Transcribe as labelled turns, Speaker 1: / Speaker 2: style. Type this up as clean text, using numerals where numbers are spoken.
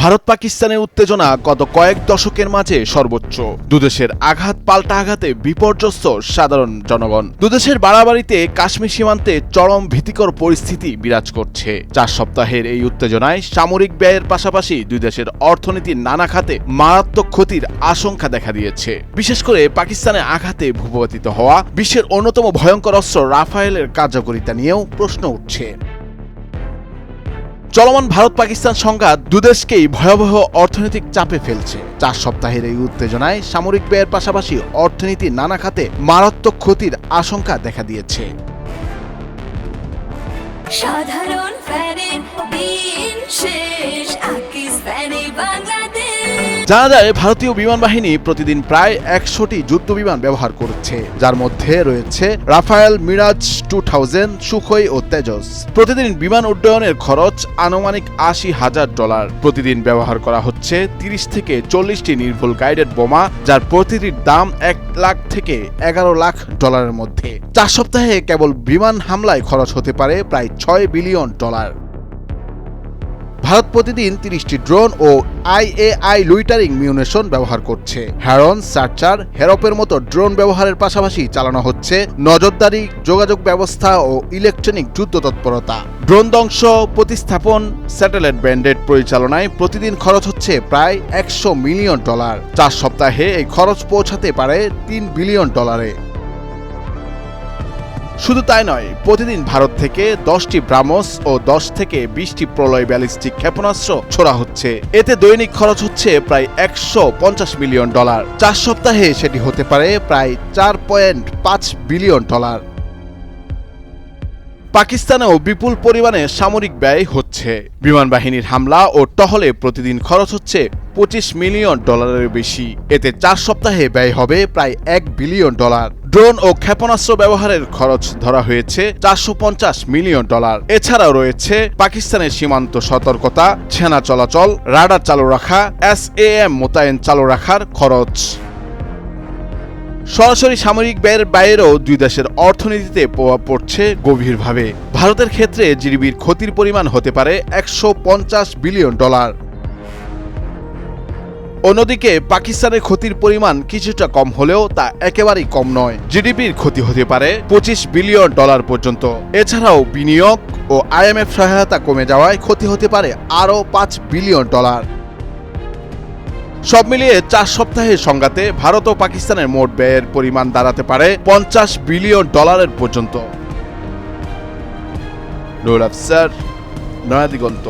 Speaker 1: ভারত পাকিস্তানের উত্তেজনা গত কয়েক দশকের মাঝে সর্বোচ্চ। দুদেশের আঘাত পাল্টা আঘাতে বিপর্যস্ত সাধারণ জনগণ। দুদেশের বাড়াবাড়িতে কাশ্মীর সীমান্তে চরম ভীতিকর পরিস্থিতি বিরাজ করছে। 4 সপ্তাহের এই উত্তেজনায় সামরিক ব্যয়ের পাশাপাশি দুই দেশের অর্থনীতির নানা খাতে মারাত্মক ক্ষতির আশঙ্কা দেখা দিয়েছে। বিশেষ করে পাকিস্তানের আঘাতে ভূপাতিত হওয়া বিশ্বের অন্যতম ভয়ঙ্কর অস্ত্র রাফায়েলের কার্যকারিতা নিয়েও প্রশ্ন উঠছে। চলমান ভারত পাকিস্তান সংঘাত দুদেশকেই ভয়াবহ অর্থনৈতিক চাপে ফেলছে। 4 সপ্তাহের এই উত্তেজনায় সামরিক ব্যয়ের পাশাপাশি অর্থনীতির নানা খাতে মারাত্মক ক্ষতির আশঙ্কা দেখা দিয়েছে।
Speaker 2: সাধারণ ফ্যানের দিন শেষ আকিস ফ্যানে বাংলাদেশ।
Speaker 1: জানা যায় ভারতীয় বিমান বাহিনী প্রতিদিন প্রায় 100টি যুদ্ধ বিমান ব্যবহার করছে, যার মধ্যে রয়েছে রাফায়েল, মিরাজ 2000, সুখোই ও তেজস। প্রতিদিন বিমান উড্ডয়নের খরচ আনুমানিক $80,000। প্রতিদিন ব্যবহার করা হচ্ছে 30 থেকে 40টি নির্ভুল গাইডেড বোমা, যার প্রতিটির দাম $1 লাখ থেকে $11 লাখ মধ্যে। 4 সপ্তাহে কেবল বিমান হামলায় খরচ হতে পারে প্রায় $6 বিলিয়ন। ভারত প্রতিদিন 30টি ড্রোন ও IAI লুইটারিং মিউনিশন ব্যবহার করছে। হ্যারন, সার্চার, হেরপের মতো ড্রোন ব্যবহারের পাশাপাশি চালানো হচ্ছে নজরদারি, যোগাযোগ ব্যবস্থা ও ইলেকট্রনিক যুদ্ধ তৎপরতা। ড্রোন ধ্বংস, প্রতিস্থাপন, স্যাটেলাইট ব্যান্ডেড পরিচালনায় প্রতিদিন খরচ হচ্ছে প্রায় $100 মিলিয়ন। 4 সপ্তাহে এই খরচ পৌঁছাতে পারে $3 বিলিয়ন। শুধু তাই নয়, প্রতিদিন ভারত থেকে 10টি ব্রাহ্মস ও 10 থেকে 20টি প্রলয় ব্যালিস্টিক ক্ষেপণাস্ত্র ছোড়া হচ্ছে। এতে দৈনিক খরচ হচ্ছে প্রায় $150 মিলিয়ন। 4 সপ্তাহে সেটি হতে পারে প্রায় $4.5 বিলিয়ন। পাকিস্তানেও বিপুল পরিমাণে সামরিক ব্যয় হচ্ছে। বিমান বাহিনীর হামলা ও টহলে প্রতিদিন খরচ হচ্ছে $25 মিলিয়ন বেশি। এতে 4 সপ্তাহে ব্যয় হবে প্রায় $1 বিলিয়ন। ড্রোন ও ক্ষেপণাস্ত্র ব্যবহারের খরচ ধরা হয়েছে $450 মিলিয়ন। এছাড়াও রয়েছে পাকিস্তানের সীমান্ত সতর্কতা, সেনা চলাচল, রাডার চালু রাখা, SAM মোতায়েন চালু রাখার খরচ। সরাসরি সামরিক ব্যয়ের বাইরেও দুই দেশের অর্থনীতিতে প্রভাব পড়ছে গভীরভাবে। ভারতের ক্ষেত্রে জিডিপির ক্ষতির পরিমাণ হতে পারে $150 বিলিয়ন। অন্যদিকে পাকিস্তানের ক্ষতির পরিমাণ কিছুটা কম হলেও তা একেবারেই কম নয়। জিডিপির ক্ষতি হতে পারে $25 বিলিয়ন পর্যন্ত। এছাড়াও বিনিয়োগ ও IMF সহায়তা কমে যাওয়ায় ক্ষতি হতে পারে আরও $5 বিলিয়ন। সব মিলিয়ে 4 সপ্তাহের সংঘাতে ভারত ও পাকিস্তানের মোট ব্যয়ের পরিমাণ দাঁড়াতে পারে $50 বিলিয়ন পর্যন্ত। নুরুল আফসার, নয়া দিগন্ত।